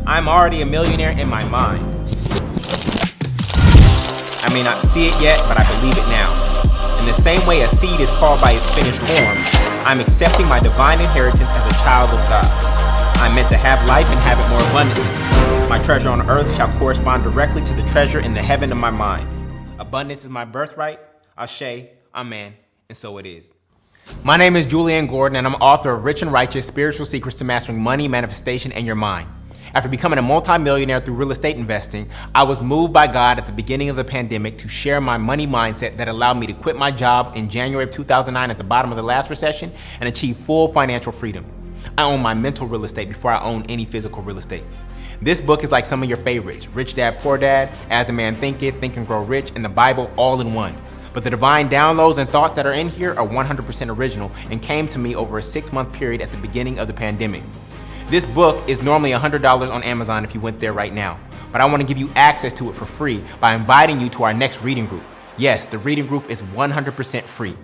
I'm already a millionaire in my mind. I may not see it yet, but I believe it now. In the same way a seed is called by its finished form, I'm accepting my divine inheritance as a child of God. I'm meant to have life and have it more abundantly. My treasure on earth shall correspond directly to the treasure in the heaven of my mind. Abundance is my birthright. Ashe, amen, and so it is. My name is Jullien Gordon, and I'm author of Rich and Righteous: Spiritual Secrets to Mastering Money, Manifestation, and Your Mind. After becoming a multimillionaire through real estate investing, I was moved by God at the beginning of the pandemic to share my money mindset that allowed me to quit my job in January of 2009 at the bottom of the last recession and achieve full financial freedom. I own my mental real estate before I own any physical real estate. This book is like some of your favorites: Rich Dad, Poor Dad, As a Man Thinketh, Think and Grow Rich, and the Bible all in one. But the divine downloads and thoughts that are in here are 100% original and came to me over a 6-month period at the beginning of the pandemic. This book is normally $100 on Amazon if you went there right now, but I want to give you access to it for free by inviting you to our next reading group. Yes, the reading group is 100% free.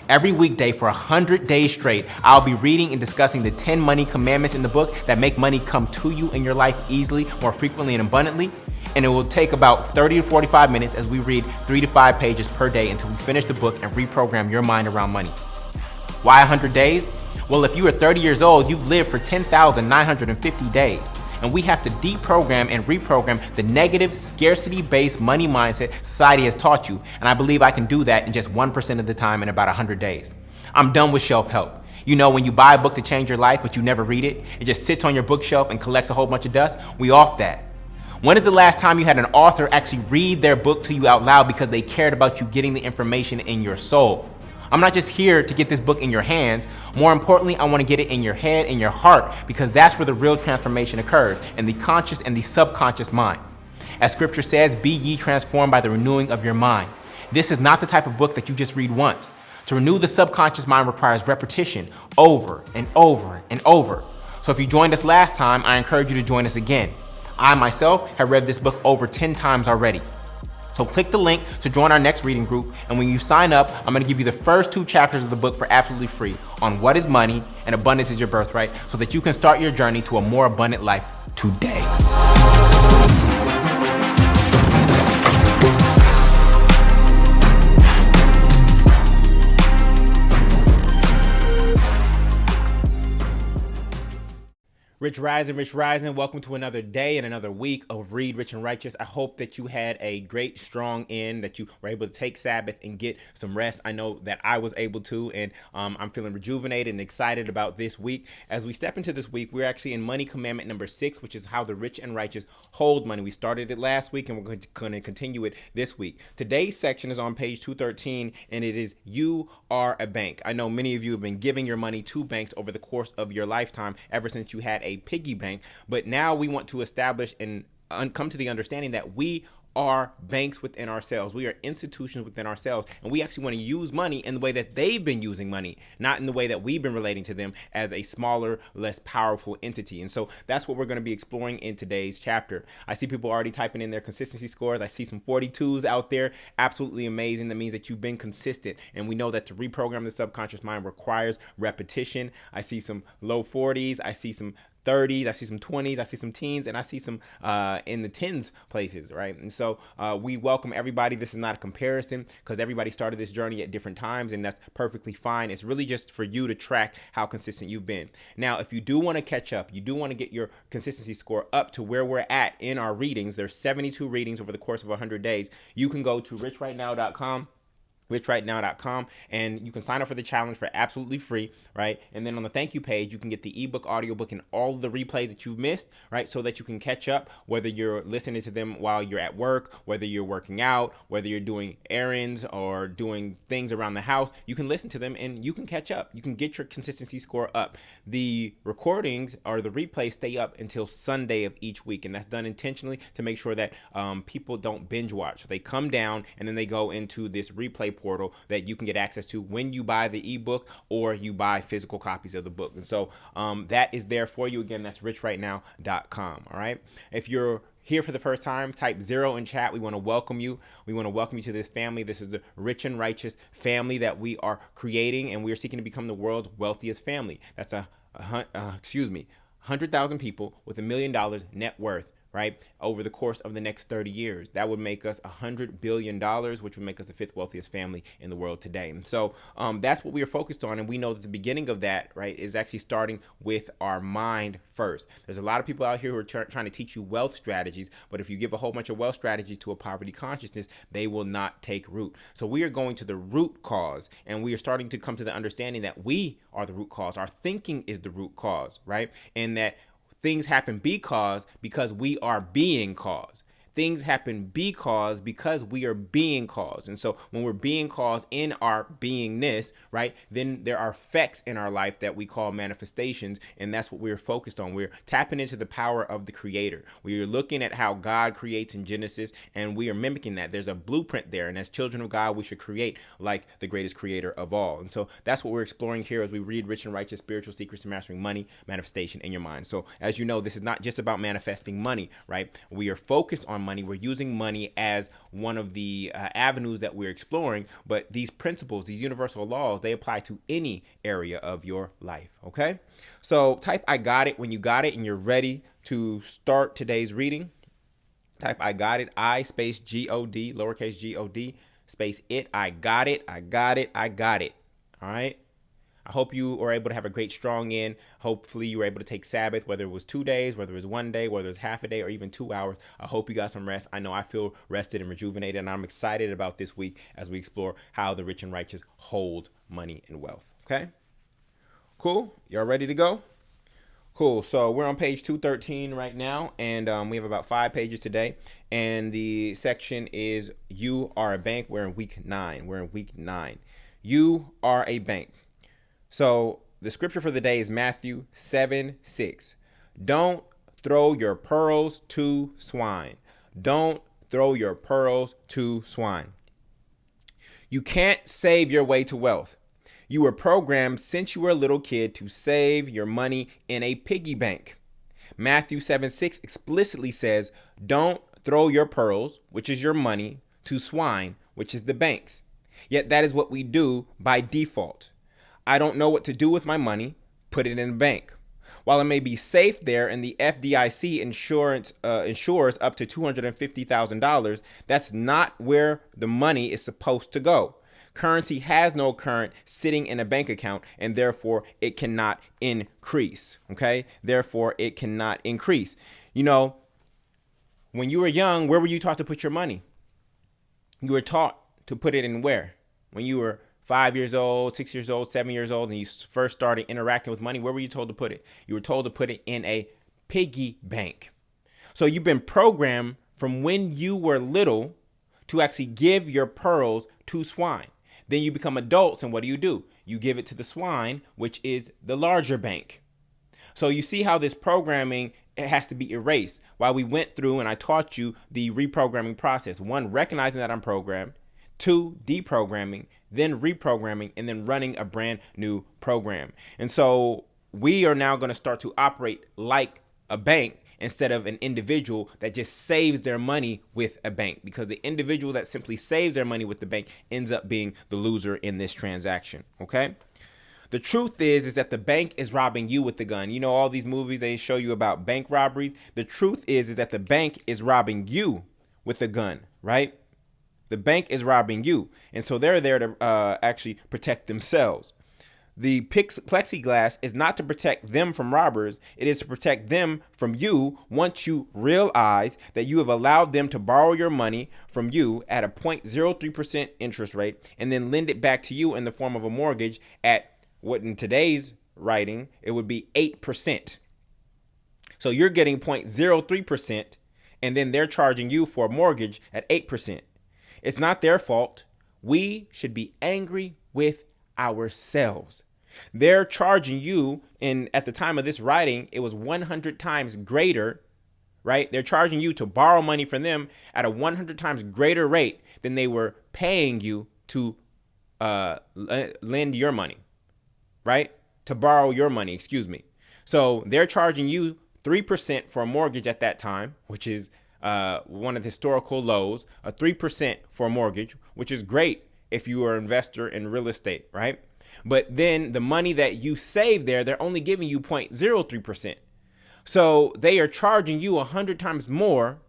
Every weekday for 100 days straight, I'll be reading and discussing the 10 money commandments in the book that make money come to you in your life easily, more frequently, and abundantly. And it will take about 30 to 45 minutes as we read 3 to 5 pages per day until we finish the book and reprogram your mind around money. Why 100 days? Well, if you are 30 years old, you've lived for 10,950 days. And we have to deprogram and reprogram the negative, scarcity-based money mindset society has taught you. And I believe I can do that in just 1% of the time in about 100 days. I'm done with shelf help. You know, when you buy a book to change your life, but you never read it, it just sits on your bookshelf and collects a whole bunch of dust. We off that. When is the last time you had an author actually read their book to you out loud because they cared about you getting the information in your soul? I'm not just here to get this book in your hands. More importantly, I want to get it in your head and your heart, because that's where the real transformation occurs, in the conscious and the subconscious mind. As scripture says, be ye transformed by the renewing of your mind. This is not the type of book that you just read once. To renew the subconscious mind requires repetition over and over and over. So if you joined us last time, I encourage you to join us again. I myself have read this book over 10 times already. So click the link to join our next reading group, and when you sign up, I'm going to give you the first 2 chapters of the book for absolutely free on what is money and abundance is your birthright, so that you can start your journey to a more abundant life today. Rich Rising, welcome to another day and another week of Read Rich and Righteous. I hope that you had a great, strong end, that you were able to take Sabbath and get some rest. I know that I was able to, and I'm feeling rejuvenated and excited about this week. As we step into this week, we're actually in Money Commandment number 6, which is how the rich and righteous hold money. We started it last week, and we're going to continue it this week. Today's section is on page 213, and it is You Are a Bank. I know many of you have been giving your money to banks over the course of your lifetime, ever since you had a piggy bank, but now we want to establish and come to the understanding that we are banks within ourselves. We are institutions within ourselves, and we actually want to use money in the way that they've been using money, not in the way that we've been relating to them as a smaller, less powerful entity. And so that's what we're going to be exploring in today's chapter. I see people already typing in their consistency scores. I see some 42s out there. Absolutely amazing. That means that you've been consistent, and we know that to reprogram the subconscious mind requires repetition. I see some low 40s. I see some 30s, I see some 20s, I see some teens, and I see some in the tens places, right? And so we welcome everybody. This is not a comparison, because everybody started this journey at different times, and that's perfectly fine. It's really just for you to track how consistent you've been. Now, if you do want to catch up, you do want to get your consistency score up to where we're at in our readings, there's 72 readings over the course of 100 days. You can go to richrightnow.com, and you can sign up for the challenge for absolutely free, right? And then on the thank you page, you can get the ebook, audiobook, and all of the replays that you've missed, right? So that you can catch up, whether you're listening to them while you're at work, whether you're working out, whether you're doing errands or doing things around the house. You can listen to them and you can catch up. You can get your consistency score up. The recordings or the replays stay up until Sunday of each week, and that's done intentionally to make sure that people don't binge watch. So they come down and then they go into this replay portal that you can get access to when you buy the ebook or you buy physical copies of the book. And so that is there for you. Again, that's richrightnow.com. All right. If you're here for the first time, type 0 in chat. We want to welcome you. We want to welcome you to this family. This is the rich and righteous family that we are creating, and we are seeking to become the world's wealthiest family. That's 100,000 people with $1 million net worth, right, over the course of the next 30 years. That would make us $100 billion, which would make us the fifth wealthiest family in the world today. And so that's what we are focused on. And we know that the beginning of that, right, is actually starting with our mind first. There's a lot of people out here who are trying to teach you wealth strategies, but if you give a whole bunch of wealth strategies to a poverty consciousness, they will not take root. So we are going to the root cause, and we are starting to come to the understanding that we are the root cause. Our thinking is the root cause, right? And that things happen because we are being caused. Things happen because we are being caused. And so when we're being caused in our beingness, right, then there are effects in our life that we call manifestations. And that's what we're focused on. We're tapping into the power of the creator. We are looking at how God creates in Genesis, and we are mimicking that. There's a blueprint there. And as children of God, we should create like the greatest creator of all. And so that's what we're exploring here as we read Rich and Righteous, Spiritual Secrets to Mastering Money, Manifestation in Your Mind. So as you know, this is not just about manifesting money, right? We are focused on money. We're using money as one of the avenues that we're exploring, but these principles, these universal laws, they apply to any area of your life, okay? So type I got it when you got it and you're ready to start today's reading. Type I got it, I space G-O-D, lowercase G-O-D, space it, I got it, I got it, I got it, all right? I hope you were able to have a great strong end. Hopefully you were able to take Sabbath, whether it was 2 days, whether it was 1 day, whether it was half a day, or even 2 hours. I hope you got some rest. I know I feel rested and rejuvenated, and I'm excited about this week as we explore how the rich and righteous hold money and wealth. Okay? Cool? Y'all ready to go? Cool. So we're on page 213 right now, and we have about 5 pages today. And the section is You Are a Bank. We're in week 9. You are a bank. So the scripture for the day is Matthew 7:6. Don't throw your pearls to swine. Don't throw your pearls to swine. You can't save your way to wealth. You were programmed since you were a little kid to save your money in a piggy bank. Matthew 7:6 explicitly says, don't throw your pearls, which is your money, to swine, which is the banks. Yet that is what we do by default. I don't know what to do with my money, put it in a bank. While it may be safe there and the FDIC insures up to $250,000, that's not where the money is supposed to go. Currency has no current sitting in a bank account, and therefore it cannot increase, okay? Therefore it cannot increase. You know, when you were young, where were you taught to put your money? You were taught to put it in where? When you were 5 years old, 6 years old, 7 years old, and you first started interacting with money, where were you told to put it? You were told to put it in a piggy bank. So you've been programmed from when you were little to actually give your pearls to swine. Then you become adults, and what do? You give it to the swine, which is the larger bank. So you see how this programming, it has to be erased. While we went through and I taught you the reprogramming process. 1, recognizing that I'm programmed. 2, deprogramming, then reprogramming, and then running a brand new program. And so we are now going to start to operate like a bank instead of an individual that just saves their money with a bank, because the individual that simply saves their money with the bank ends up being the loser in this transaction. Okay? The truth is that the bank is robbing you with the gun. You know, all these movies, they show you about bank robberies. The truth is that the bank is robbing you with a gun, right? The bank is robbing you. And so they're there to actually protect themselves. The plexiglass is not to protect them from robbers. It is to protect them from you once you realize that you have allowed them to borrow your money from you at a 0.03% interest rate and then lend it back to you in the form of a mortgage at what in today's writing, it would be 8%. So you're getting 0.03% and then they're charging you for a mortgage at 8%. It's not their fault. We should be angry with ourselves. They're charging you, and at the time of this writing, it was 100 times greater, right? They're charging you to borrow money from them at a 100 times greater rate than they were paying you to lend your money, right? To borrow your money, excuse me. So they're charging you 3% for a mortgage at that time, which is one of the historical lows, a 3% for a mortgage, which is great if you are an investor in real estate, right? But then the money that you save there, they're only giving you 0.03%. So they are charging you 100 times more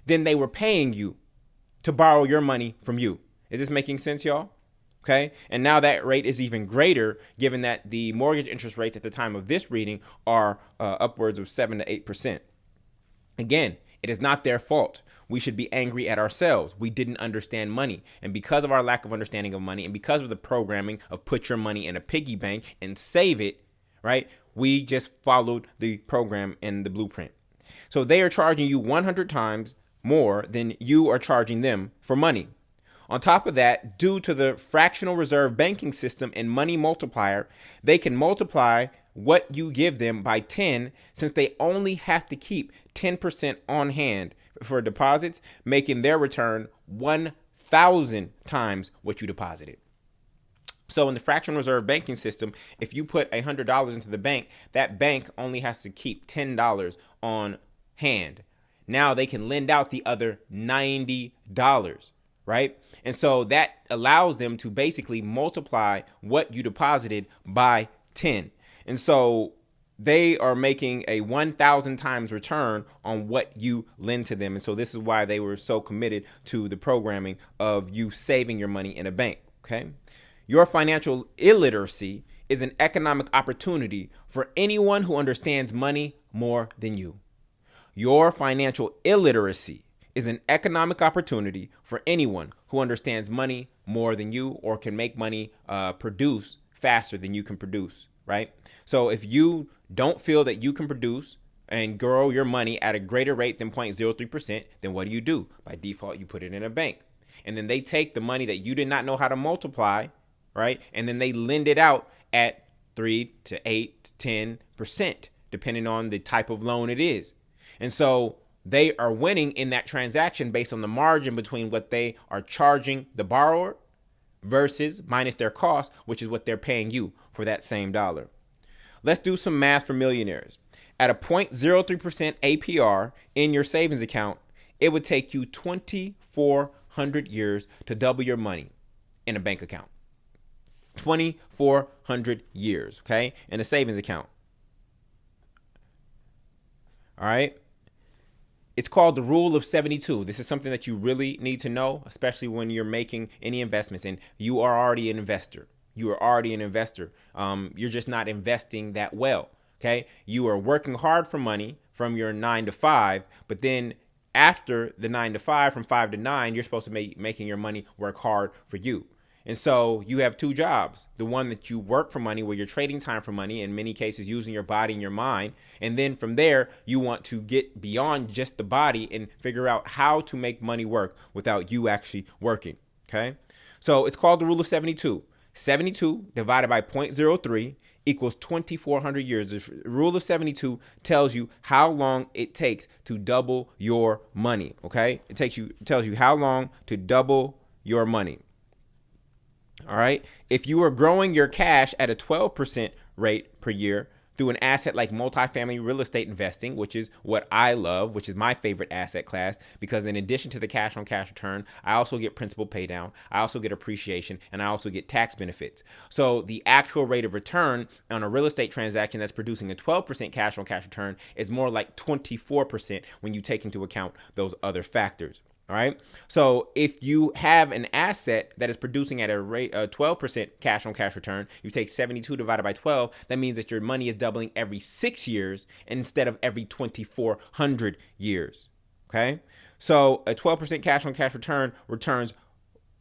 than they were paying you to borrow your money from you. Is this making sense, y'all? Okay. And now that rate is even greater, given that the mortgage interest rates at the time of this reading are upwards of 7 to 8%. Again, it is not their fault. We should be angry at ourselves. We didn't understand money. And because of our lack of understanding of money and because of the programming of put your money in a piggy bank and save it, right? We just followed the program in the blueprint. So they are charging you 100 times more than you are charging them for money. On top of that, due to the fractional reserve banking system and money multiplier, they can multiply what you give them by 10 since they only have to keep 10% on hand for deposits, making their return 1,000 times what you deposited. So in the fractional reserve banking system, if you put $100 into the bank, that bank only has to keep $10 on hand. Now they can lend out the other $90, right? And so that allows them to basically multiply what you deposited by 10. And so they are making a 1,000 times return on what you lend to them. And so this is why they were so committed to the programming of you saving your money in a bank, okay? Your financial illiteracy is an economic opportunity for anyone who understands money more than you. Your financial illiteracy is an economic opportunity for anyone who understands money more than you or can make money produce faster than you can produce, right? So if you don't feel that you can produce and grow your money at a greater rate than 0.03%, then what do? By default, you put it in a bank. And then they take the money that you did not know how to multiply, right? And then they lend it out at 3 to 8 to 10%, depending on the type of loan it is. And so they are winning in that transaction based on the margin between what they are charging the borrower versus minus their cost, which is what they're paying you for that same dollar. Let's do some math for millionaires. At a 0.03% APR in your savings account, it would take you 2,400 years to double your money in a bank account. 2,400 years, okay, in a savings account. All right. It's called the rule of 72. This is something that you really need to know, especially when you're making any investments and you are already an investor. You are already an investor. You're just not investing that well. Okay. You are working hard for money from your 9 to 5, but then after the 9 to 5, from 5 to 9, you're supposed to be making your money work hard for you. And so you have two jobs, the one that you work for money, where you're trading time for money, in many cases using your body and your mind. And then from there, you want to get beyond just the body and figure out how to make money work without you actually working. Okay. So it's called the rule of 72. 72 divided by 0.03 equals 2,400 years. The rule of 72 tells you how long it takes to double your money. Okay. It tells you how long to double your money. All right. If you are growing your cash at a 12% rate per year through an asset like multifamily real estate investing, which is what I love, which is my favorite asset class, because in addition to the cash on cash return, I also get principal pay down, I also get appreciation, and I also get tax benefits. So the actual rate of return on a real estate transaction that's producing a 12% cash on cash return is more like 24% when you take into account those other factors. All right. So if you have an asset that is producing at a rate of 12% cash on cash return, you take 72 divided by 12. That means that your money is doubling every 6 years instead of every 2,400 years. OK, so a 12% cash on cash returns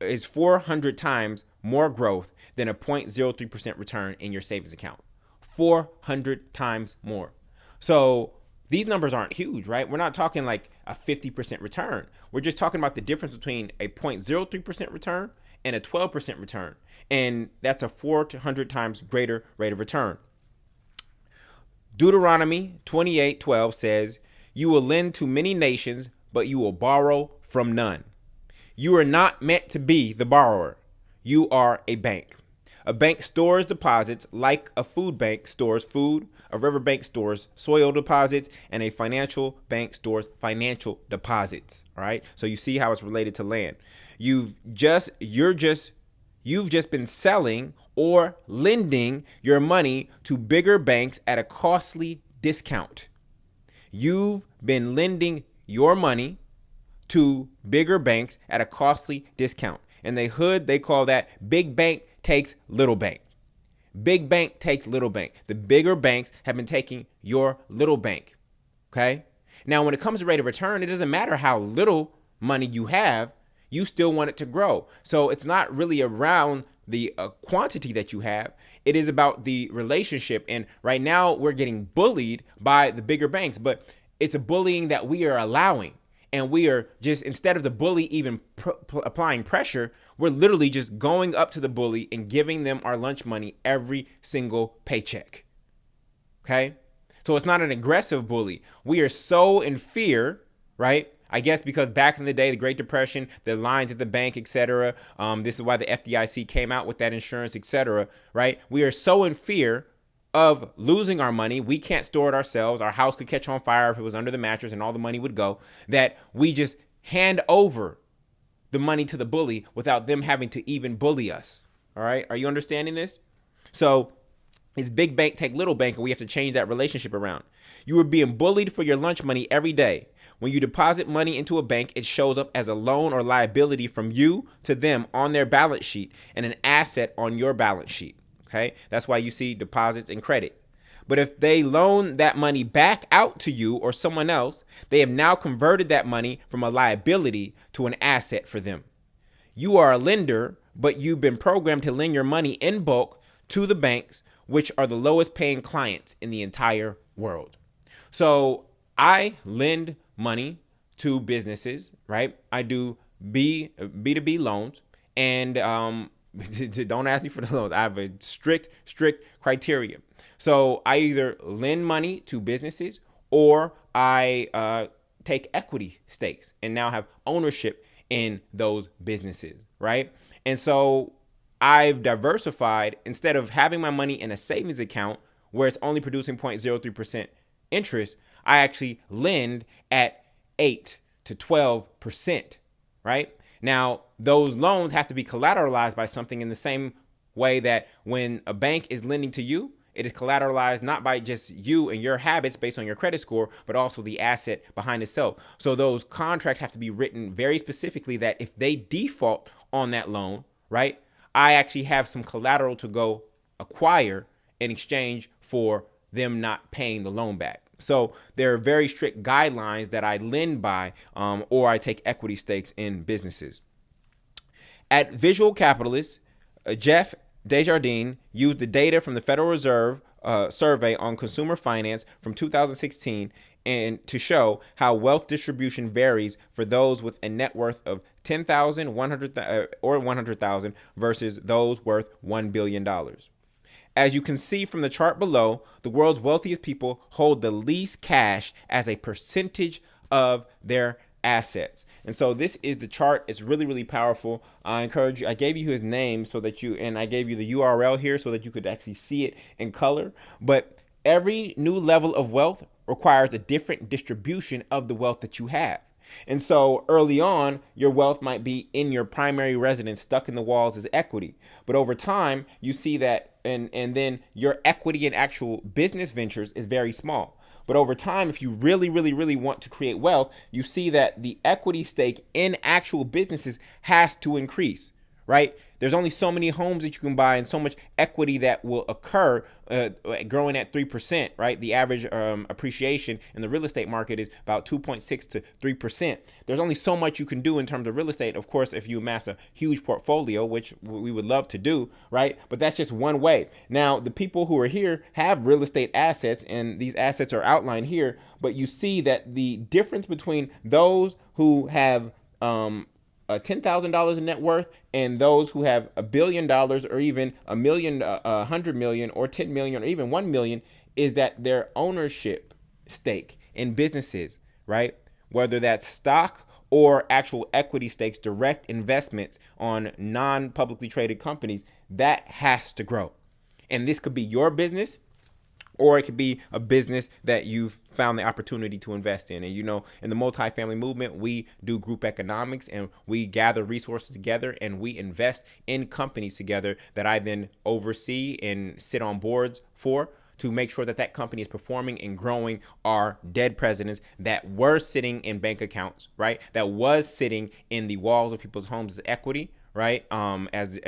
is 400 times more growth than a 0.03% return in your savings account. 400 times more. So these numbers aren't huge, right? We're not talking like a 50% return. We're just talking about the difference between a 0.03% return and a 12% return. And that's a 400 times greater rate of return. Deuteronomy 28:12 says, "You will lend to many nations, but you will borrow from none." You are not meant to be the borrower. You are a bank. A bank stores deposits like a food bank stores food, a river bank stores soil deposits, and a financial bank stores financial deposits. All right. So you see how it's related to land. You've just been selling or lending your money to bigger banks at a costly discount. You've been lending your money to bigger banks at a costly discount. In the hood, they call that big bank takes little bank. Big bank takes little bank. The bigger banks have been taking your little bank. Okay? Now, when it comes to rate of return, it doesn't matter how little money you have, you still want it to grow. So it's not really around the quantity that you have. It is about the relationship. And right now we're getting bullied by the bigger banks, but it's a bullying that we are allowing. And we are just, instead of the bully even applying pressure, we're literally just going up to the bully and giving them our lunch money every single paycheck. Okay? So it's not an aggressive bully. We are so in fear, right? I guess because back in the day, the Great Depression, the lines at the bank, etc. This is why the FDIC came out with that insurance, etc. Right? We are so in fear of losing our money. We can't store it ourselves. Our house could catch on fire if it was under the mattress and all the money would go, that we just hand over the money to the bully without them having to even bully us. All right. Are you understanding this? So it's big bank take little bank, and we have to change that relationship around. You are being bullied for your lunch money every day. When you deposit money into a bank, it shows up as a loan or liability from you to them on their balance sheet and an asset on your balance sheet. Okay, that's why you see deposits and credit. But if they loan that money back out to you or someone else, they have now converted that money from a liability to an asset for them. You are a lender, but you've been programmed to lend your money in bulk to the banks, which are the lowest paying clients in the entire world. So I lend money to businesses, right? I do B2B loans, and don't ask me for the loans. I have a strict criteria. So I either lend money to businesses or I take equity stakes and now have ownership in those businesses, right? And so I've diversified. Instead of having my money in a savings account where it's only producing 0.03% interest, I actually lend at 8 to 12%, right? Now, those loans have to be collateralized by something in the same way that when a bank is lending to you, it is collateralized not by just you and your habits based on your credit score, but also the asset behind itself. So those contracts have to be written very specifically that if they default on that loan, right, I actually have some collateral to go acquire in exchange for them not paying the loan back. So there are very strict guidelines that I lend by, or I take equity stakes in businesses. At Visual Capitalist, Jeff Desjardins used the data from the Federal Reserve survey on consumer finance from 2016 and to show how wealth distribution varies for those with a net worth of $10,000, or $100,000 versus those worth $1 billion. As you can see from the chart below, the world's wealthiest people hold the least cash as a percentage of their assets. And so this is the chart. It's really, really powerful. I encourage you. I gave you his name so that and I gave you the URL here so that you could actually see it in color. But every new level of wealth requires a different distribution of the wealth that you have. And so early on, your wealth might be in your primary residence, stuck in the walls as equity. But over time, you see that, and then your equity in actual business ventures is very small. But over time, if you really, really, really want to create wealth, you see that the equity stake in actual businesses has to increase, right? There's only so many homes that you can buy and so much equity that will occur growing at 3%, right? The average appreciation in the real estate market is about 2.6 to 3%. There's only so much you can do in terms of real estate. Of course, if you amass a huge portfolio, which we would love to do, right? But that's just one way. Now, the people who are here have real estate assets, and these assets are outlined here. But you see that the difference between those who have $10,000 in net worth and those who have $1 billion or even a million, 100 million or 10 million or even 1 million is that their ownership stake in businesses, right? Whether that's stock or actual equity stakes, direct investments on non-publicly traded companies, that has to grow. And this could be your business, or it could be a business that you've found the opportunity to invest in. And, you know, in the multifamily movement, we do group economics and we gather resources together and we invest in companies together that I then oversee and sit on boards for to make sure that that company is performing and growing are dead presidents that were sitting in bank accounts, right? That was sitting in the walls of people's homes as equity, right? As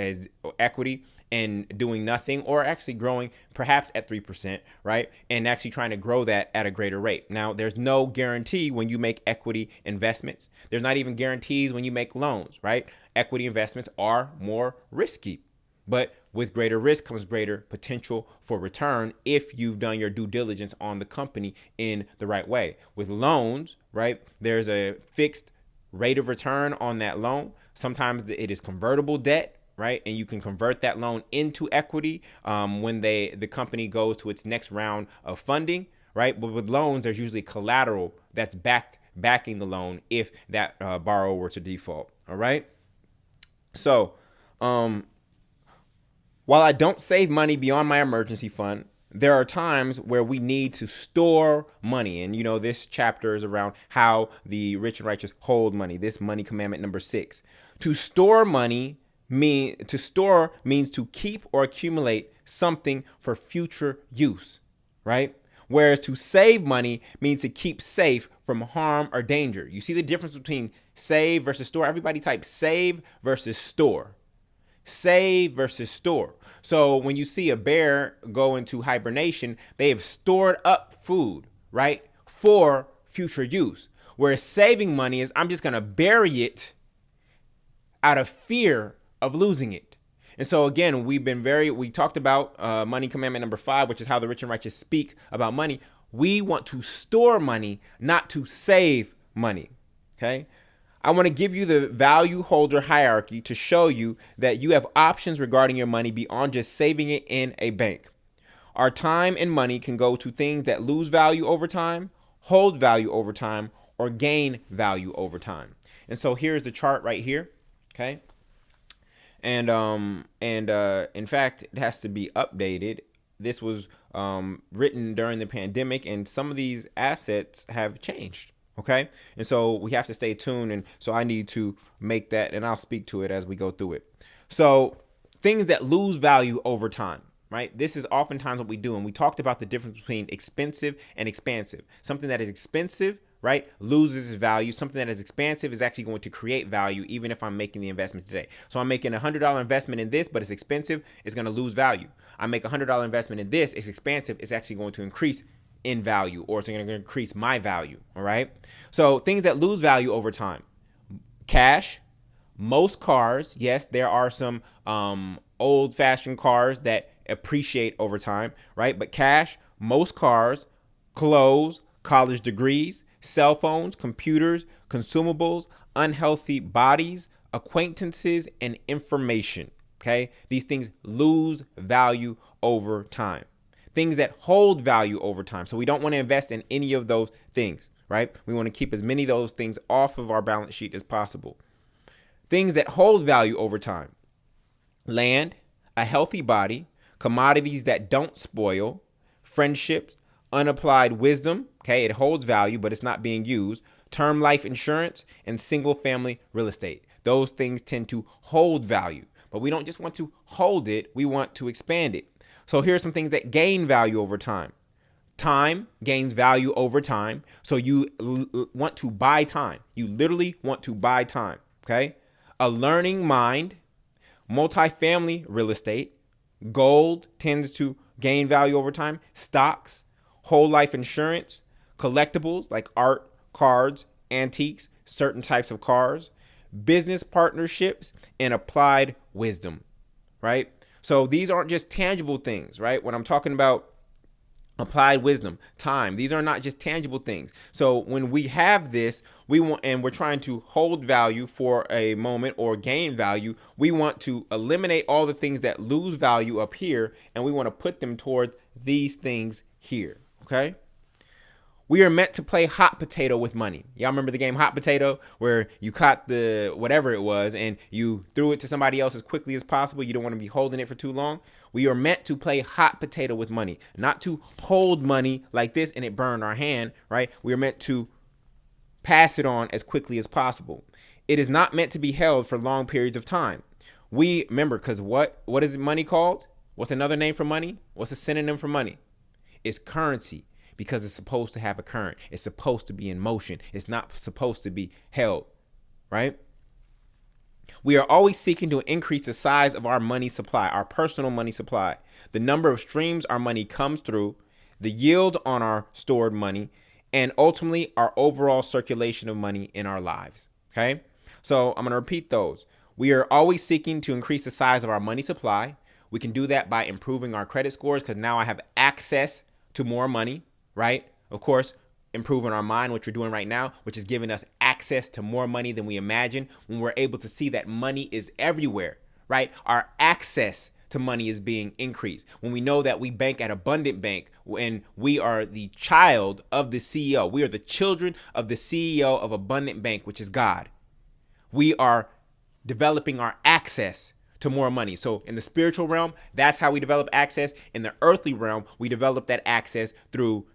equity and doing nothing, or actually growing perhaps at 3%, right? And actually trying to grow that at a greater rate. Now, there's no guarantee when you make equity investments. There's not even guarantees when you make loans, right? Equity investments are more risky, but with greater risk comes greater potential for return if you've done your due diligence on the company in the right way. With loans, right, there's a fixed rate of return on that loan. Sometimes it is convertible debt, right? And you can convert that loan into equity when the company goes to its next round of funding, right? But with loans, there's usually collateral that's backing the loan if that borrower were to default, all right? So while I don't save money beyond my emergency fund, there are times where we need to store money. And, this chapter is around how the rich and righteous hold money. This money commandment number 6. To store money means to keep or accumulate something for future use, right? Whereas to save money means to keep safe from harm or danger. You see the difference between save versus store? Everybody type save versus store. Save versus store. So when you see a bear go into hibernation, they have stored up food, right, for future use. Whereas saving money is, I'm just going to bury it out of fear of losing it. And so again, we talked about money commandment number 5, which is how the rich and righteous speak about money. We want to store money, not to save money. Okay. I want to give you the value holder hierarchy to show you that you have options regarding your money beyond just saving it in a bank. Our time and money can go to things that lose value over time, hold value over time, or gain value over time. And so here's the chart right here. Okay. And in fact, it has to be updated. This was written during the pandemic, and some of these assets have changed. Okay. And so we have to stay tuned. And so I need to make that, and I'll speak to it as we go through it. So things that lose value over time, right? This is oftentimes what we do. And we talked about the difference between expensive and expansive. Something that is expensive, right, loses its value. Something that is expansive is actually going to create value, even if I'm making the investment today. So I'm making a $100 investment in this, but it's expensive. It's going to lose value. I make a $100 investment in this. It's expansive. It's actually going to increase in value, or it's going to increase my value. All right. So things that lose value over time: cash, most cars. Yes, there are some old fashioned cars that appreciate over time, right? But cash, most cars, clothes, college degrees, cell phones, computers, consumables, unhealthy bodies, acquaintances, and information. Okay. These things lose value over time. Things that hold value over time. So we don't want to invest in any of those things, right? We want to keep as many of those things off of our balance sheet as possible. Things that hold value over time: land, a healthy body, commodities that don't spoil, friendships, unapplied wisdom. Okay, it holds value, but it's not being used. Term life insurance and single family real estate. Those things tend to hold value, but we don't just want to hold it. We want to expand it. So here are some things that gain value over time. Time gains value over time. So you want to buy time. You literally want to buy time. Okay. A learning mind, multifamily real estate, gold tends to gain value over time. Stocks, whole life insurance, collectibles like art, cards, antiques, certain types of cars, business partnerships, and applied wisdom, right? So these aren't just tangible things, right? When I'm talking about applied wisdom, time, these are not just tangible things. So when we have this, we're trying to hold value for a moment or gain value, we want to eliminate all the things that lose value up here, and we want to put them towards these things here. Okay. We are meant to play hot potato with money. Y'all remember the game hot potato, where you caught the whatever it was and you threw it to somebody else as quickly as possible? You don't want to be holding it for too long. We are meant to play hot potato with money, not to hold money like this and it burn our hand, right? We are meant to pass it on as quickly as possible. It is not meant to be held for long periods of time. We remember, because what is money called? What's another name for money? What's a synonym for money? is currency because it's supposed to have a current. It's supposed to be in motion. It's not supposed to be held, right? We are always seeking to increase the size of our money supply, our personal money supply, the number of streams our money comes through, the yield on our stored money, and ultimately our overall circulation of money in our lives. Okay, so I'm going to repeat those. We are always seeking to increase the size of our money supply. We can do that by improving our credit scores because now I have access to more money, right? Of course, improving our mind, which we're doing right now, which is giving us access to more money than we imagine when we're able to see that money is everywhere, right? Our access to money is being increased. When we know that we bank at Abundant Bank, when we are the child of the CEO, we are the children of the CEO of Abundant Bank, which is God. We are developing our access to more money. So in the spiritual realm, that's how we develop access. In the earthly realm, we develop that access through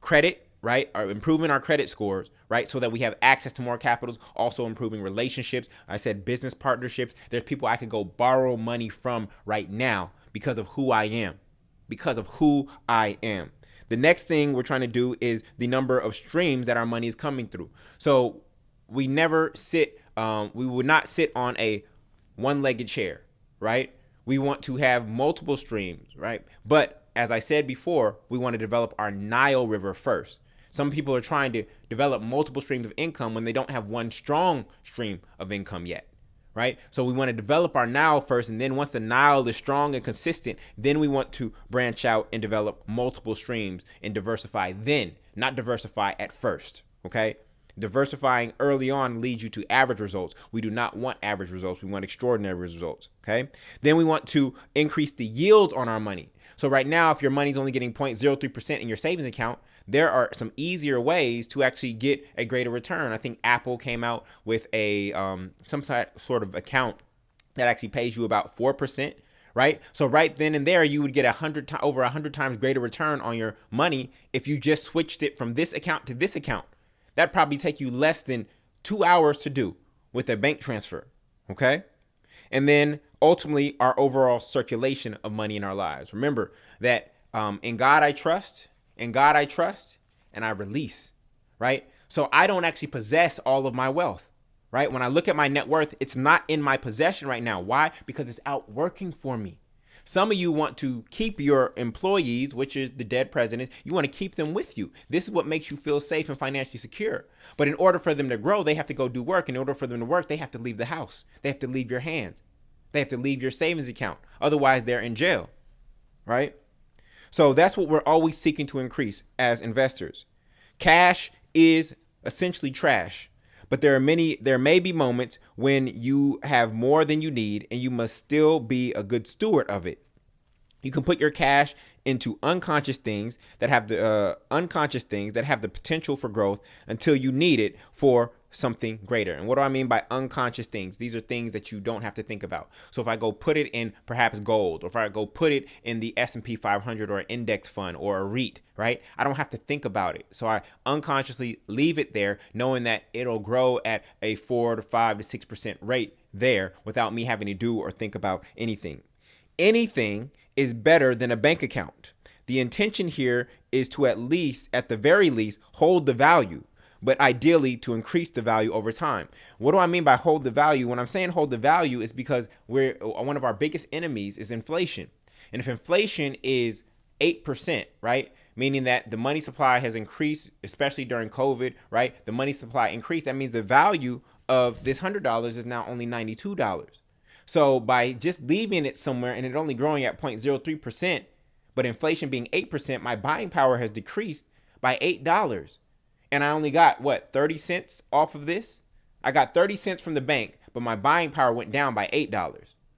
credit, right? Or improving our credit scores, right? So that we have access to more capitals, also improving relationships. I said business partnerships. There's people I could go borrow money from right now because of who I am, The next thing we're trying to do is the number of streams that our money is coming through. So we never sit, we would not sit on a one-legged chair, right? We want to have multiple streams, right? But as I said before, we want to develop our Nile River first. Some people are trying to develop multiple streams of income when they don't have one strong stream of income yet, right? So we want to develop our Nile first, and then once the Nile is strong and consistent, then we want to branch out and develop multiple streams and diversify then, not diversify at first, okay? Diversifying early on leads you to average results. We do not want average results. We want extraordinary results, okay? Then we want to increase the yield on our money. So right now, if your money's only getting 0.03% in your savings account, there are some easier ways to actually get a greater return. I think Apple came out with a some sort of account that actually pays you about 4%, right? So right then and there, you would get over 100 times greater return on your money if you just switched it from this account to this account. That'd probably take you less than 2 hours to do with a bank transfer, okay? And then ultimately our overall circulation of money in our lives. Remember that in God I trust, and I release, right? So I don't actually possess all of my wealth, right? When I look at my net worth, it's not in my possession right now. Why? Because it's out working for me. Some of you want to keep your employees, which is the dead presidents, you want to keep them with you. This is what makes you feel safe and financially secure. But in order for them to grow, they have to go do work. In order for them to work, they have to leave the house. They have to leave your hands. They have to leave your savings account. Otherwise, they're in jail, right? So that's what we're always seeking to increase as investors. Cash is essentially trash, but there may be moments when you have more than you need and you must still be a good steward of it. You can put your cash into unconscious things that have the potential for growth until you need it for something greater. And what do I mean by unconscious things? These are things that you don't have to think about. So if I go put it in perhaps gold, or if I go put it in the S&P 500 or an index fund or a REIT, right? I don't have to think about it. So I unconsciously leave it there knowing that it'll grow at a 4 to 5 to 6% rate there without me having to do or think about anything. Anything is better than a bank account. The intention here is to at the very least, hold the value, but ideally to increase the value over time. What do I mean by hold the value? When I'm saying hold the value is because one of our biggest enemies is inflation. And if inflation is 8%, right? Meaning that the money supply has increased, especially during COVID, right? The money supply increased. That means the value of this $100 is now only $92. So by just leaving it somewhere and it only growing at 0.03%, but inflation being 8%, my buying power has decreased by $8. And I only got 30 cents off of this? I got 30 cents from the bank, but my buying power went down by $8,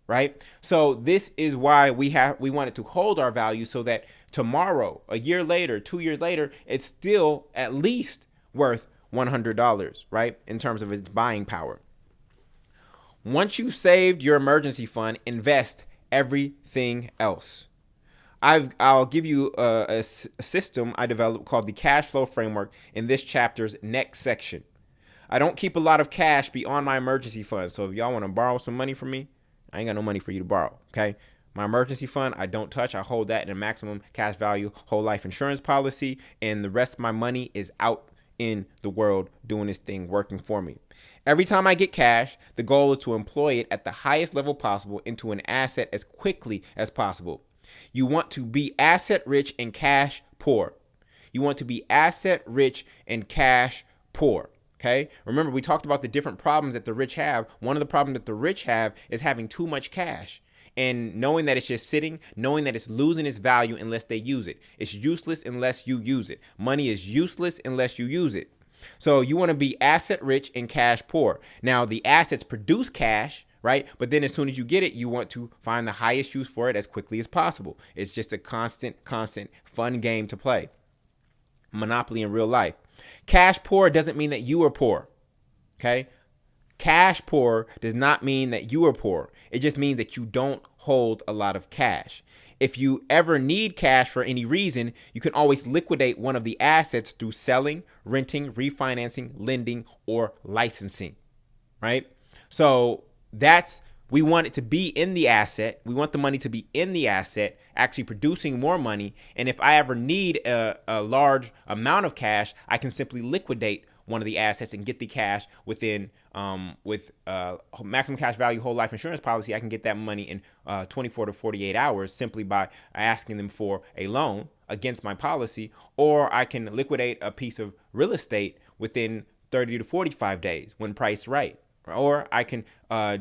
right? So this is why we wanted to hold our value so that tomorrow, a year later, 2 years later, it's still at least worth $100, right? In terms of its buying power. Once you've saved your emergency fund, invest everything else. I'll give you a system I developed called the cash flow framework in this chapter's next section. I don't keep a lot of cash beyond my emergency fund. So if y'all want to borrow some money from me, I ain't got no money for you to borrow. Okay. My emergency fund, I don't touch. I hold that in a maximum cash value whole life insurance policy, and the rest of my money is out in the world doing this thing, working for me. Every time I get cash, the goal is to employ it at the highest level possible into an asset as quickly as possible. You want to be asset rich and cash poor. You want to be asset rich and cash poor. Okay. Remember, we talked about the different problems that the rich have. One of the problems that the rich have is having too much cash. And knowing that it's just sitting, knowing that it's losing its value unless they use it. It's useless unless you use it. Money is useless unless you use it. So you want to be asset rich and cash poor. Now, the assets produce cash, right? But then as soon as you get it, you want to find the highest use for it as quickly as possible. It's just a constant fun game to play. Monopoly in real life. Cash poor doesn't mean that you are poor. Okay? Cash poor does not mean that you are poor. It just means that you don't hold a lot of cash. If you ever need cash for any reason, you can always liquidate one of the assets through selling, renting, refinancing, lending, or licensing, right? So we want it to be in the asset. We want the money to be in the asset, actually producing more money. And if I ever need a large amount of cash, I can simply liquidate one of the assets and get the cash within with maximum cash value whole life insurance policy. I can get that money in 24 to 48 hours simply by asking them for a loan against my policy, or I can liquidate a piece of real estate within 30 to 45 days when priced right, or I can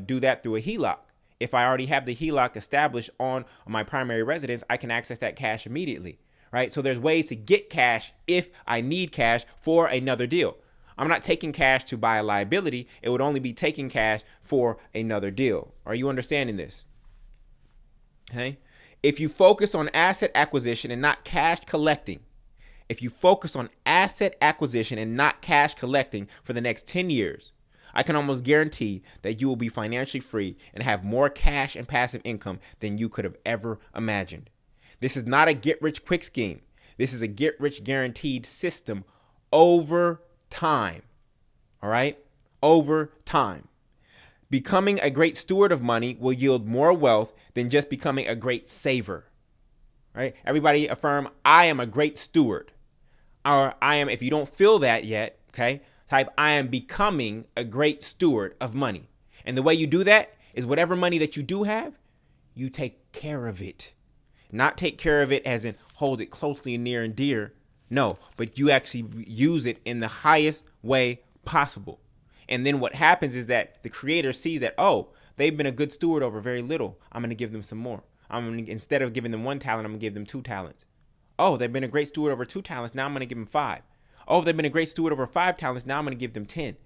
do that through a HELOC. If I already have the HELOC established on my primary residence, I can access that cash immediately, right? So there's ways to get cash if I need cash for another deal. I'm not taking cash to buy a liability. It would only be taking cash for another deal. Are you understanding this? Okay. If you focus on asset acquisition and not cash collecting, if you focus on asset acquisition and not cash collecting for the next 10 years, I can almost guarantee that you will be financially free and have more cash and passive income than you could have ever imagined. This is not a get-rich-quick scheme. This is a get-rich guaranteed system over time. All right? Over time. Becoming a great steward of money will yield more wealth than just becoming a great saver. Right? Everybody affirm, I am a great steward. Or I am, if you don't feel that yet, okay, type, I am becoming a great steward of money. And the way you do that is whatever money that you do have, you take care of it. Not take care of it as in hold it closely and near and dear. No, but you actually use it in the highest way possible. And then what happens is that the creator sees that, oh, they've been a good steward over very little. I'm going to give them some more. Instead of giving them 1 talent, I'm going to give them 2 talents. Oh, they've been a great steward over 2 talents. Now I'm going to give them 5. Oh, they've been a great steward over 5 talents. Now I'm going to give them 10.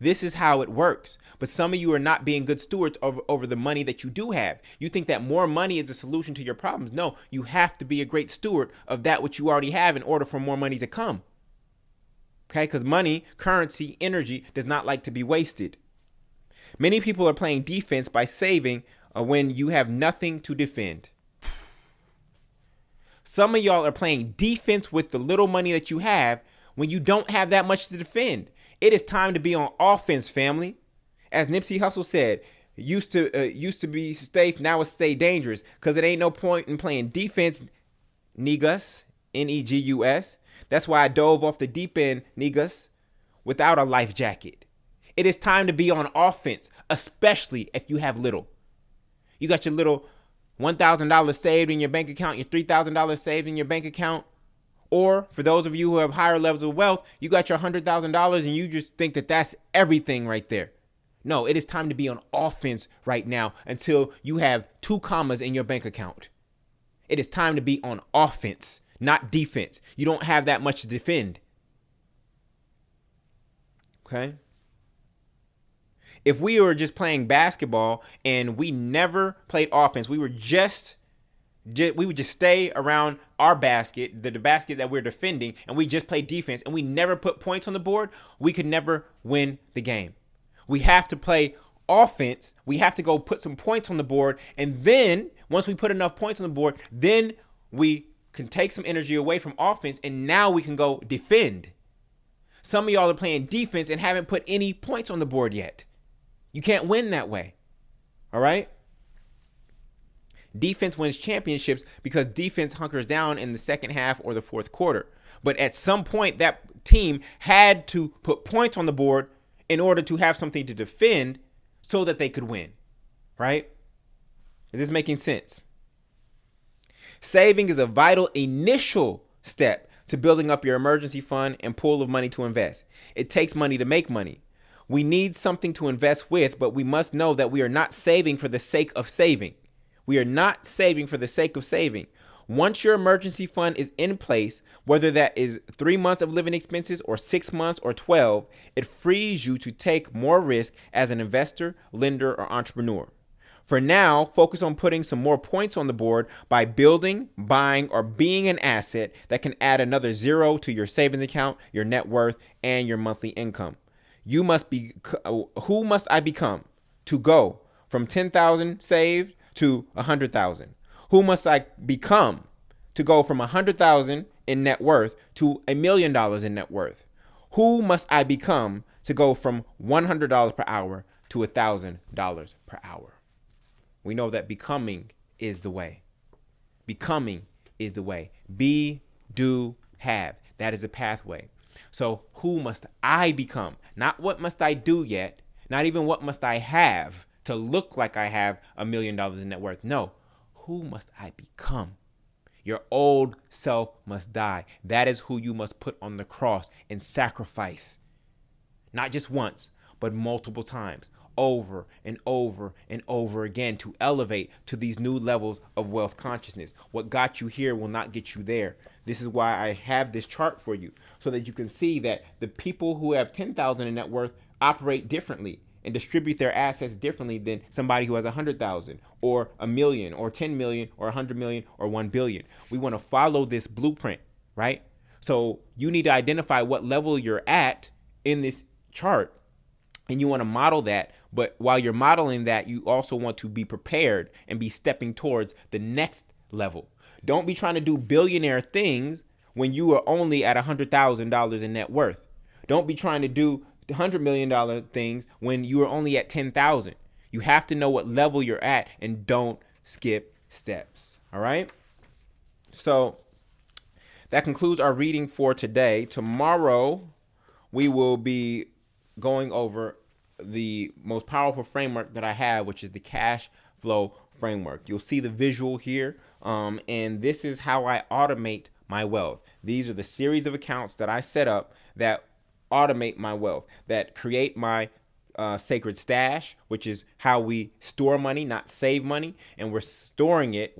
This is how it works. But some of you are not being good stewards over the money that you do have. You think that more money is the solution to your problems. No, you have to be a great steward of that which you already have in order for more money to come. Okay, because money, currency, energy does not like to be wasted. Many people are playing defense by saving when you have nothing to defend. Some of y'all are playing defense with the little money that you have when you don't have that much to defend. It is time to be on offense, family. As Nipsey Hussle said, used to be safe, now it's stay dangerous, because it ain't no point in playing defense, niggas, Negus. That's why I dove off the deep end, niggas, without a life jacket. It is time to be on offense, especially if you have little. You got your little $1,000 saved in your bank account, your $3,000 saved in your bank account. Or for those of you who have higher levels of wealth, you got your $100,000 and you just think that that's everything right there. No, it is time to be on offense right now until you have 2 commas in your bank account. It is time to be on offense, not defense. You don't have that much to defend. Okay? If we were just playing basketball and we never played offense, we would just stay around our basket, the basket that we're defending, and we just play defense, and we never put points on the board, we could never win the game. We have to play offense. We have to go put some points on the board, and then once we put enough points on the board, then we can take some energy away from offense, and now we can go defend. Some of y'all are playing defense and haven't put any points on the board yet. You can't win that way. All right? Defense wins championships because defense hunkers down in the second half or the fourth quarter. But at some point, that team had to put points on the board in order to have something to defend so that they could win, right? Is this making sense? Saving is a vital initial step to building up your emergency fund and pool of money to invest. It takes money to make money. We need something to invest with, but we must know that we are not saving for the sake of saving. We are not saving for the sake of saving. Once your emergency fund is in place, whether that is 3 months of living expenses or 6 months or 12, it frees you to take more risk as an investor, lender, or entrepreneur. For now, focus on putting some more points on the board by building, buying, or being an asset that can add another zero to your savings account, your net worth, and your monthly income. Who must I become to go from 10,000 saved to 100,000? Who must I become to go from 100,000 in net worth to $1 million in net worth? Who must I become to go from $100 per hour to $1,000 per hour? We know that becoming is the way. Becoming is the way. Be, do, have. That is the pathway. So who must I become? Not what must I do yet. Not even what must I have to look like I have $1 million in net worth. No. Who must I become? Your old self must die. That is who you must put on the cross and sacrifice. Not just once, but multiple times. Over and over and over again to elevate to these new levels of wealth consciousness. What got you here will not get you there. This is why I have this chart for you so that you can see that the people who have 10,000 in net worth operate differently and distribute their assets differently than somebody who has 100,000 or $1 million or 10 million or 100 million or 1 billion. We want to follow this blueprint, right? So you need to identify what level you're at in this chart and you want to model that. But while you're modeling that, you also want to be prepared and be stepping towards the next level. Don't be trying to do billionaire things when you are only at $100,000 in net worth. Don't be trying to do $100 million things when you are only at 10,000. You have to know what level you're at and don't skip steps. All right. So that concludes our reading for today. Tomorrow, we will be going over the most powerful framework that I have, which is the cash flow framework. You'll see the visual here. And this is how I automate my wealth. These are the series of accounts that I set up that automate my wealth, that create my sacred stash, which is how we store money, not save money. And we're storing it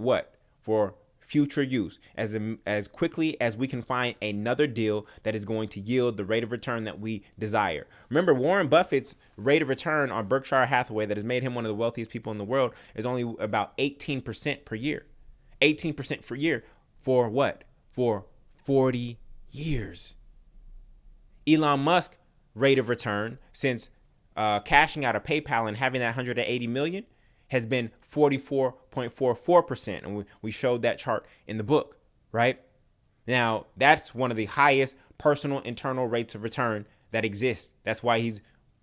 for future use as quickly as we can find another deal that is going to yield the rate of return that we desire. Remember, Warren Buffett's rate of return on Berkshire Hathaway that has made him one of the wealthiest people in the world is only about 18% per year. 18% per year for what? For 40 years. Elon Musk rate of return since cashing out of PayPal and having that 180 million has been 44.44%. And we showed that chart in the book, right? Now, that's one of the highest personal internal rates of return that exists. That's why he's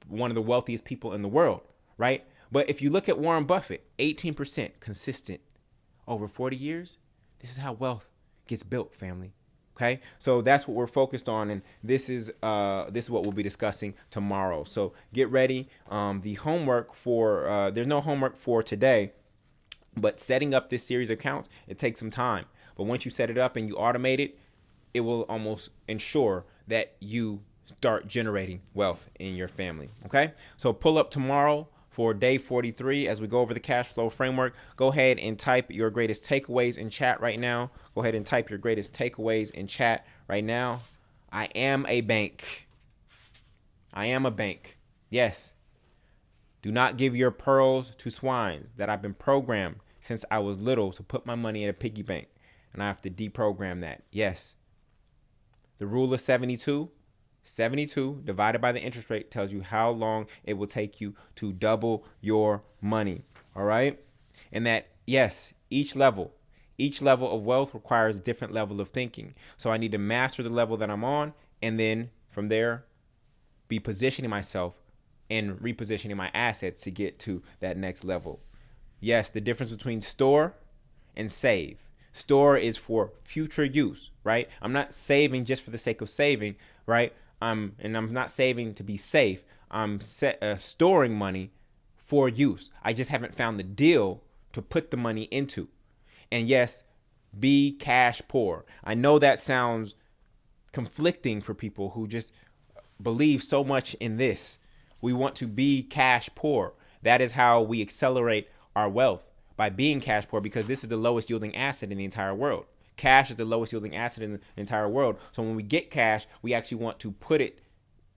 one of the wealthiest people in the world, right? But if you look at Warren Buffett, 18% consistent over 40 years, this is how wealth gets built, family. Okay, so that's what we're focused on, and this is what we'll be discussing tomorrow. So get ready. The homework for there's no homework for today, but setting up this series of accounts, it takes some time. But once you set it up and you automate it, it will almost ensure that you start generating wealth in your family. Okay, so pull up tomorrow for day 43 as we go over the cash flow framework. Go ahead and type your greatest takeaways in chat right now. Go ahead and type your greatest takeaways in chat right now. I am a bank. I am a bank. Yes. Do not give your pearls to swines. That I've been programmed since I was little to put my money in a piggy bank. And I have to deprogram that. Yes. The rule of 72. 72 divided by the interest rate tells you how long it will take you to double your money. All right. And that, yes, each level of wealth requires a different level of thinking. So I need to master the level that I'm on. And then from there, be positioning myself and repositioning my assets to get to that next level. Yes, the difference between store and save. Store is for future use, right? I'm not saving just for the sake of saving, right? And I'm not saving to be safe. I'm storing money for use. I just haven't found the deal to put the money into. And yes, be cash poor. I know that sounds conflicting for people who just believe so much in this. We want to be cash poor. That is how we accelerate our wealth, by being cash poor, because this is the lowest yielding asset in the entire world. Cash is the lowest yielding asset in the entire world. So when we get cash, we actually want to put it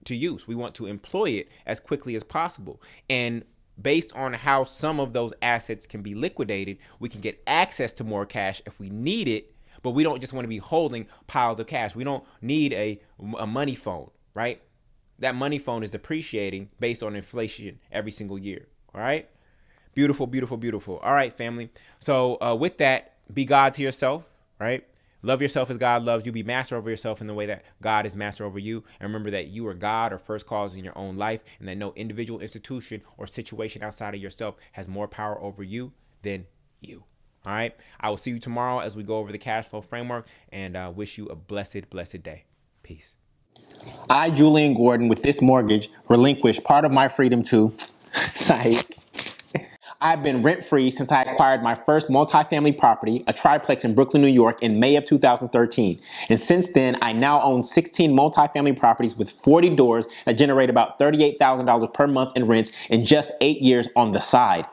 to use. We want to employ it as quickly as possible. And based on how some of those assets can be liquidated, we can get access to more cash if we need it, but we don't just want to be holding piles of cash. We don't need a money phone, right? That money phone is depreciating based on inflation every single year. All right. Beautiful, beautiful, beautiful. All right, family. So with that, be God to yourself, right? Love yourself as God loves you. Be master over yourself in the way that God is master over you. And remember that you are God or first cause in your own life, and that no individual, institution, or situation outside of yourself has more power over you than you. All right. I will see you tomorrow as we go over the cash flow framework, and wish you a blessed, blessed day. Peace. I, Jullien Gordon, with this mortgage, relinquish part of my freedom to psych. I've been rent-free since I acquired my first multifamily property, a triplex in Brooklyn, New York, in May of 2013. And since then, I now own 16 multifamily properties with 40 doors that generate about $38,000 per month in rents in just 8 years on the side.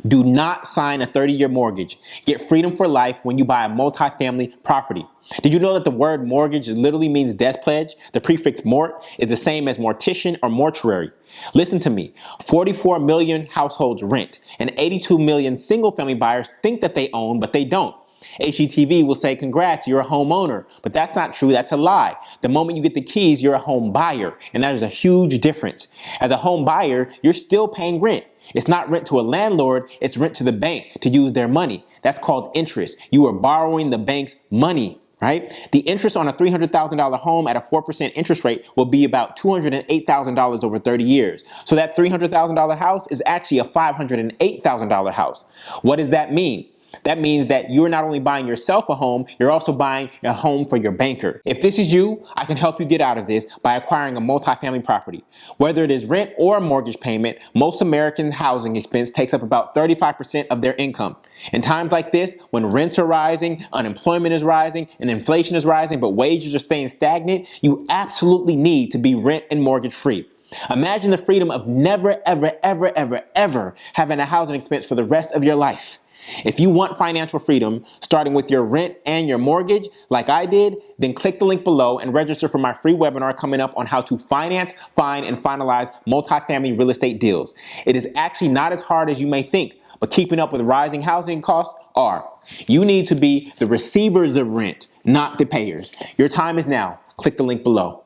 Do not sign a 30-year mortgage. Get freedom for life when you buy a multifamily property. Did you know that the word mortgage literally means death pledge? The prefix mort is the same as mortician or mortuary. Listen to me. 44 million households rent, and 82 million single-family buyers think that they own, but they don't. HGTV will say, congrats, you're a homeowner. But that's not true. That's a lie. The moment you get the keys, you're a home buyer. And that is a huge difference. As a home buyer, you're still paying rent. It's not rent to a landlord. It's rent to the bank to use their money. That's called interest. You are borrowing the bank's money, right? The interest on a $300,000 home at a 4% interest rate will be about $208,000 over 30 years. So that $300,000 house is actually a $508,000 house. What does that mean? That means that you're not only buying yourself a home, you're also buying a home for your banker. If this is you, I can help you get out of this by acquiring a multifamily property. Whether it is rent or a mortgage payment, most American housing expense takes up about 35% of their income. In times like this, when rents are rising, unemployment is rising, and inflation is rising, but wages are staying stagnant, you absolutely need to be rent and mortgage free. Imagine the freedom of never, ever, ever, ever, ever having a housing expense for the rest of your life. If you want financial freedom, starting with your rent and your mortgage, like I did, then click the link below and register for my free webinar coming up on how to finance, find, and finalize multifamily real estate deals. It is actually not as hard as you may think, but keeping up with rising housing costs are. You need to be the receivers of rent, not the payers. Your time is now. Click the link below.